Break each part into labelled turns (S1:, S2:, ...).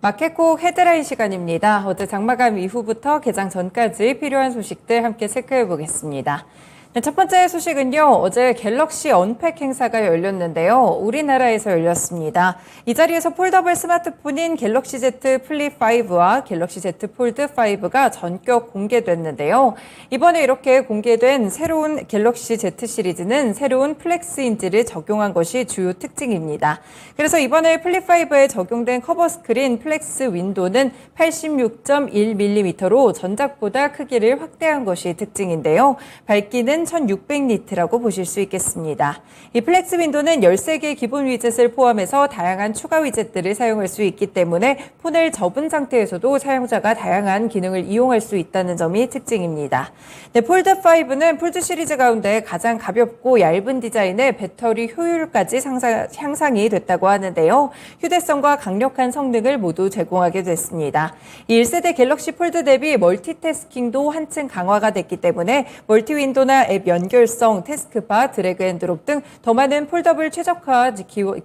S1: 마켓콕 헤드라인 시간입니다. 어제 장마감 이후부터 개장 전까지 필요한 소식들 함께 체크해 보겠습니다. 네, 첫 번째 소식은요. 어제 갤럭시 언팩 행사가 열렸는데요. 우리나라에서 열렸습니다. 이 자리에서 폴더블 스마트폰인 갤럭시 Z 플립 5와 갤럭시 Z 폴드 5가 전격 공개됐는데요. 이번에 이렇게 공개된 새로운 갤럭시 Z 시리즈는 새로운 플렉스 인지를 적용한 것이 주요 특징입니다. 그래서 이번에 플립 5에 적용된 커버 스크린 플렉스 윈도는 86.1mm로 전작보다 크기를 확대한 것이 특징인데요. 밝기는 1600니트라고 보실 수 있겠습니다. 이 플렉스 윈도는 13개의 기본 위젯을 포함해서 다양한 추가 위젯들을 사용할 수 있기 때문에 폰을 접은 상태에서도 사용자가 다양한 기능을 이용할 수 있다는 점이 특징입니다. 네, 폴드 5는 폴드 시리즈 가운데 가장 가볍고 얇은 디자인에 배터리 효율까지 향상이 됐다고 하는데요. 휴대성과 강력한 성능을 모두 제공하게 됐습니다. 이 1세대 갤럭시 폴드 대비 멀티태스킹도 한층 강화가 됐기 때문에 멀티 윈도나 앱 연결성, 태스크바, 드래그 앤 드롭 등 더 많은 폴더블 최적화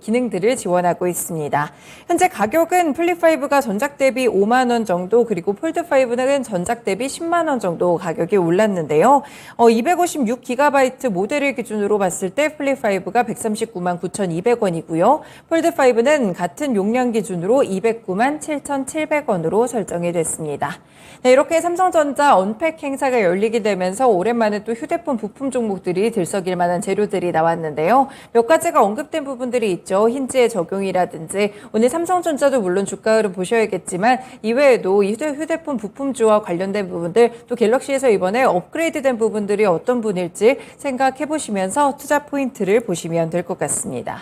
S1: 기능들을 지원하고 있습니다. 현재 가격은 플립 5가 전작 대비 5만 원 정도, 그리고 폴드 5는 전작 대비 10만 원 정도 가격이 올랐는데요. 256GB 모델을 기준으로 봤을 때 플립 5가 139만 9,200원이고요. 폴드 5는 같은 용량 기준으로 209만 7,700원으로 설정이 됐습니다. 네, 이렇게 삼성전자 언팩 행사가 열리게 되면서 오랜만에 또 휴대폰 부품 종목들이 들썩일 만한 재료들이 나왔는데요. 몇 가지가 언급된 부분들이 있죠. 힌지의 적용이라든지 오늘 삼성전자도 물론 주가 흐름 보셔야겠지만 이외에도 휴대폰 부품주와 관련된 부분들, 또 갤럭시에서 이번에 업그레이드된 부분들이 어떤 분일지 생각해 보시면서 투자 포인트를 보시면 될 것 같습니다.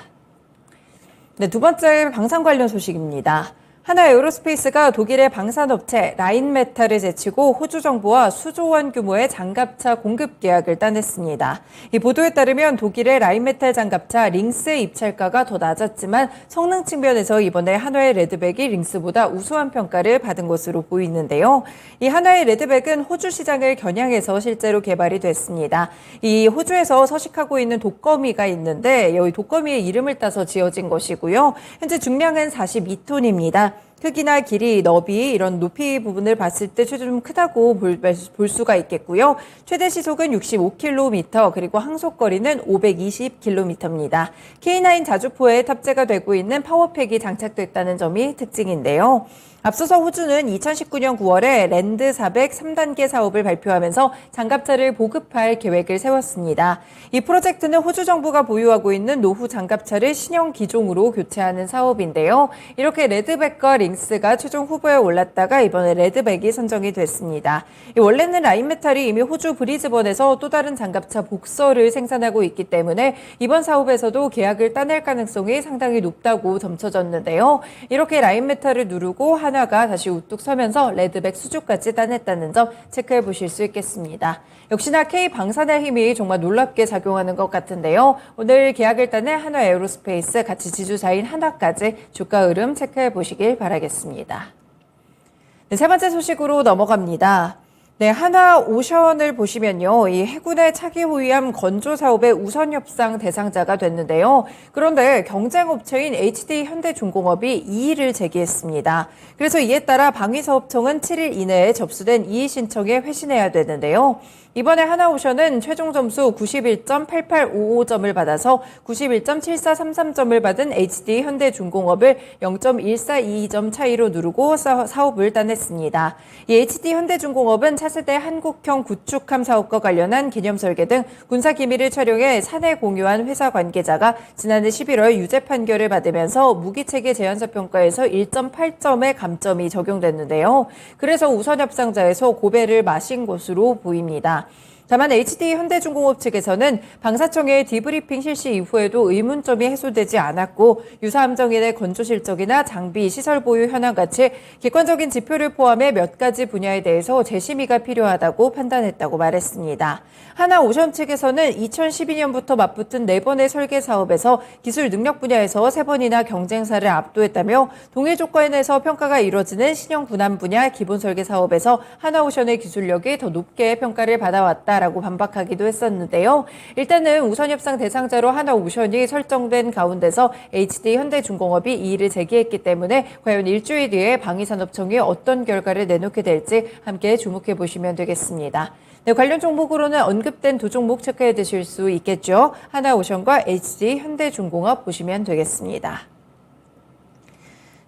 S1: 네, 두 번째 방산 관련 소식입니다. 하나 에어로스페이스가 독일의 방산업체 라인메탈을 제치고 호주 정부와 수조 원 규모의 장갑차 공급 계약을 따냈습니다. 이 보도에 따르면 독일의 라인메탈 장갑차 링스의 입찰가가 더 낮았지만 성능 측면에서 이번에 한화의 레드백이 링스보다 우수한 평가를 받은 것으로 보이는데요. 이 한화의 레드백은 호주 시장을 겨냥해서 실제로 개발이 됐습니다. 이 호주에서 서식하고 있는 독거미가 있는데 이 독거미의 이름을 따서 지어진 것이고요. 현재 중량은 42톤입니다. 크기나 길이, 너비 이런 높이 부분을 봤을 때 좀 크다고 볼 수가 있겠고요. 최대 시속은 65km, 그리고 항속거리는 520km입니다. K9 자주포에 탑재가 되고 있는 파워팩이 장착됐다는 점이 특징인데요. 앞서서 호주는 2019년 9월에 랜드 400 3단계 사업을 발표하면서 장갑차를 보급할 계획을 세웠습니다. 이 프로젝트는 호주 정부가 보유하고 있는 노후 장갑차를 신형 기종으로 교체하는 사업인데요. 이렇게 레드백과 링스가 최종 후보에 올랐다가 이번에 레드백이 선정이 됐습니다. 원래는 라인메탈이 이미 호주 브리즈번에서 또 다른 장갑차 복서를 생산하고 있기 때문에 이번 사업에서도 계약을 따낼 가능성이 상당히 높다고 점쳐졌는데요. 이렇게 라인메탈을 누르고 한화가 다시 우뚝 서면서 레드백 수주까지 따냈다는 점 체크해 보실 수 있겠습니다. 역시나 K방산의 힘이 정말 놀랍게 작용하는 것 같은데요. 오늘 계약을 따낸 한화 에어로스페이스, 같이 지주사인 한화까지 주가 흐름 체크해 보시길 바라겠습니다. 네, 세 번째 소식으로 넘어갑니다. 네, 한화오션을 보시면요. 이 해군의 차기 호위함 건조 사업의 우선 협상 대상자가 됐는데요. 그런데 경쟁업체인 HD 현대중공업이 이의를 제기했습니다. 그래서 이에 따라 방위사업청은 7일 이내에 접수된 이의 신청에 회신해야 되는데요. 이번에 한화오션은 최종 점수 91.8855점을 받아서 91.7433점을 받은 HD 현대중공업을 0.1422점 차이로 누르고 사업을 따냈습니다. 이 HD 현대중공업은 차세대 한국형 구축함 사업과 관련한 기념 설계 등 군사 기밀을 촬영해 사내 공유한 회사 관계자가 지난해 11월 유죄 판결을 받으면서 무기체계 제안서 평가에서 1.8점의 감점이 적용됐는데요. 그래서 우선 협상자에서 고배를 마신 것으로 보입니다. 다만 HD 현대중공업 측에서는 방사청의 디브리핑 실시 이후에도 의문점이 해소되지 않았고 유사함정인의 건조 실적이나 장비, 시설 보유 현황 같이 객관적인 지표를 포함해 몇 가지 분야에 대해서 재심의가 필요하다고 판단했다고 말했습니다. 한화오션 측에서는 2012년부터 맞붙은 4번의 설계 사업에서 기술 능력 분야에서 3번이나 경쟁사를 압도했다며 동일 조건에서 평가가 이루어지는 신형 군함 분야 기본 설계 사업에서 한화오션의 기술력이 더 높게 평가를 받아왔다. 아니냐라고 반박하기도 했었는데요. 일단은 우선 협상 대상자로 하나오션이 설정된 가운데서 HD 현대중공업이 이의를 제기했기 때문에 과연 일주일 뒤에 방위산업청이 어떤 결과를 내놓게 될지 함께 주목해 보시면 되겠습니다. 네, 관련 종목으로는 언급된 두 종목 체크해 두실 수 있겠죠. 하나오션과 HD 현대중공업 보시면 되겠습니다.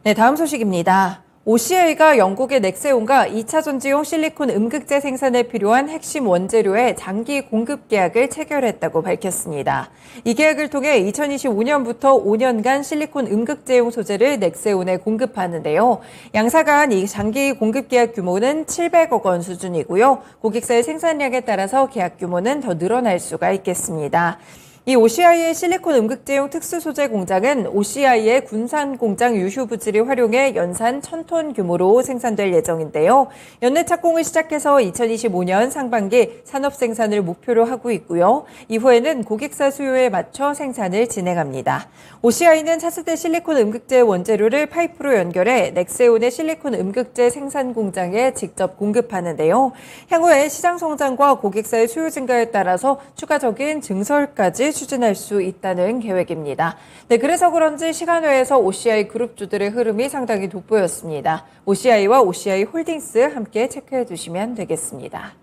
S1: 네, 다음 소식입니다. OCI가 영국의 넥세온과 2차 전지용 실리콘 음극재 생산에 필요한 핵심 원재료의 장기 공급 계약을 체결했다고 밝혔습니다. 이 계약을 통해 2025년부터 5년간 실리콘 음극재용 소재를 넥세온에 공급하는데요. 양사 간 이 장기 공급 계약 규모는 700억 원 수준이고요. 고객사의 생산량에 따라서 계약 규모는 더 늘어날 수가 있겠습니다. 이 OCI의 실리콘 음극재용 특수 소재 공장은 OCI의 군산 공장 유휴 부지를 활용해 연산 1000톤 규모로 생산될 예정인데요. 연내 착공을 시작해서 2025년 상반기 산업 생산을 목표로 하고 있고요. 이후에는 고객사 수요에 맞춰 생산을 진행합니다. OCI는 차세대 실리콘 음극재 원재료를 파이프로 연결해 넥세온의 실리콘 음극재 생산 공장에 직접 공급하는데요. 향후에 시장 성장과 고객사의 수요 증가에 따라서 추가적인 증설까지 추진할 수 있다는 계획입니다. 네, 그래서 그런지 시간외에서 OCI 그룹주들의 흐름이 상당히 돋보였습니다. OCI와 OCI 홀딩스 함께 체크해 두시면 되겠습니다.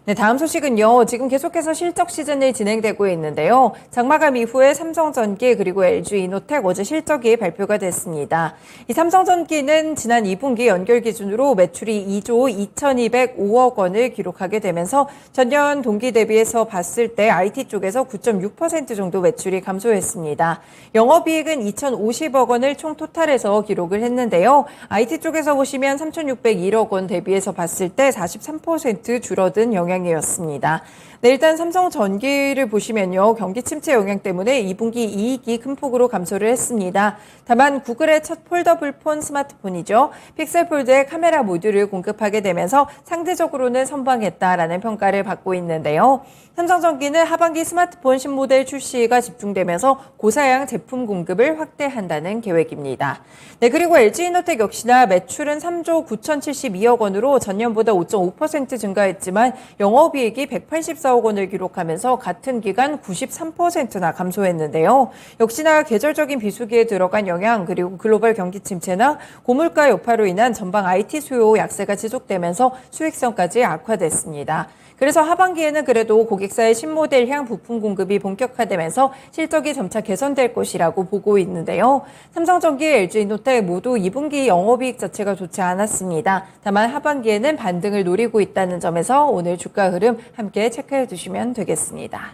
S1: 네, 다음 소식은요. 지금 계속해서 실적 시즌이 진행되고 있는데요. 장마감 이후에 삼성전기 그리고 LG이노텍 어제 실적이 발표가 됐습니다. 이 삼성전기는 지난 2분기 연결 기준으로 매출이 2조 2,205억 원을 기록하게 되면서 전년 동기 대비해서 봤을 때 IT 쪽에서 9.6% 정도 매출이 감소했습니다. 영업이익은 2,050억 원을 총 토탈해서 기록을 했는데요. IT 쪽에서 보시면 3,601억 원 대비해서 봤을 때 43% 줄어든 영향이었습니다. 네, 일단 삼성전기를 보시면요. 경기 침체 영향 때문에 2분기 이익이 큰 폭으로 감소를 했습니다. 다만 구글의 첫 폴더블 폰 스마트폰이죠. 픽셀 폴드의 카메라 모듈을 공급하게 되면서 상대적으로는 선방했다라는 평가를 받고 있는데요. 삼성전기는 하반기 스마트폰 신모델 출시가 집중되면서 고사양 제품 공급을 확대한다는 계획입니다. 네, 그리고 LG이노텍 역시나 매출은 3조 9,072억 원으로 전년보다 5.5% 증가했지만 영업이익이 184억 원을 기록하면서 같은 기간 93%나 감소했는데요. 역시나 계절적인 비수기에 들어간 영향 그리고 글로벌 경기 침체나 고물가 여파로 인한 전방 IT 수요 약세가 지속되면서 수익성까지 악화됐습니다. 그래서 하반기에는 그래도 고객사의 신모델향 부품 공급이 본격화되면서 실적이 점차 개선될 것이라고 보고 있는데요. 삼성전기, LG이노텍 모두 2분기 영업이익 자체가 좋지 않았습니다. 다만 하반기에는 반등을 노리고 있다는 점에서 오늘 주가 흐름 함께 체크해 주시면 되겠습니다.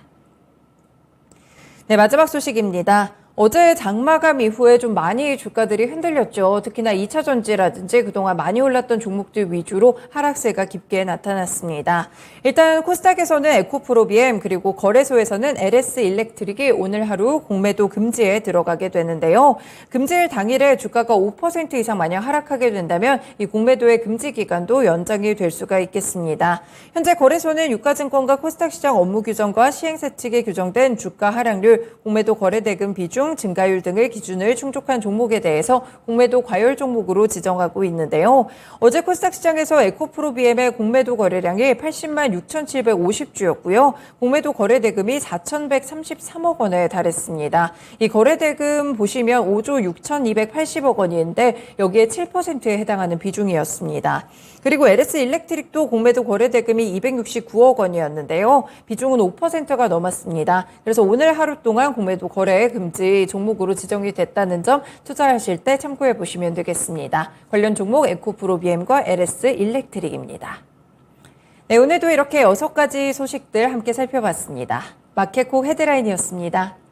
S1: 네, 마지막 소식입니다. 어제 장마감 이후에 좀 많이 주가들이 흔들렸죠. 특히나 2차 전지라든지 그동안 많이 올랐던 종목들 위주로 하락세가 깊게 나타났습니다. 일단 코스닥에서는 에코프로비엠 그리고 거래소에서는 LS 일렉트릭이 오늘 하루 공매도 금지에 들어가게 되는데요. 금지일 당일에 주가가 5% 이상 만약 하락하게 된다면 이 공매도의 금지 기간도 연장이 될 수가 있겠습니다. 현재 거래소는 유가증권과 코스닥 시장 업무 규정과 시행세칙에 규정된 주가 하락률, 공매도 거래대금 비중, 증가율 등을 기준을 충족한 종목에 대해서 공매도 과열 종목으로 지정하고 있는데요. 어제 코스닥 시장에서 에코프로비엠의 공매도 거래량이 80만 6,750주였고요. 공매도 거래대금이 4,133억 원에 달했습니다. 이 거래대금 보시면 5조 6,280억 원인데 여기에 7%에 해당하는 비중이었습니다. 그리고 LS 일렉트릭도 공매도 거래대금이 269억 원이었는데요. 비중은 5%가 넘었습니다. 그래서 오늘 하루 동안 공매도 거래 금지 종목으로 지정이 됐다는 점 투자하실 때 참고해 보시면 되겠습니다. 관련 종목 에코프로비엠과 LS 일렉트릭입니다. 네, 오늘도 이렇게 6가지 소식들 함께 살펴봤습니다. 마켓콕 헤드라인이었습니다.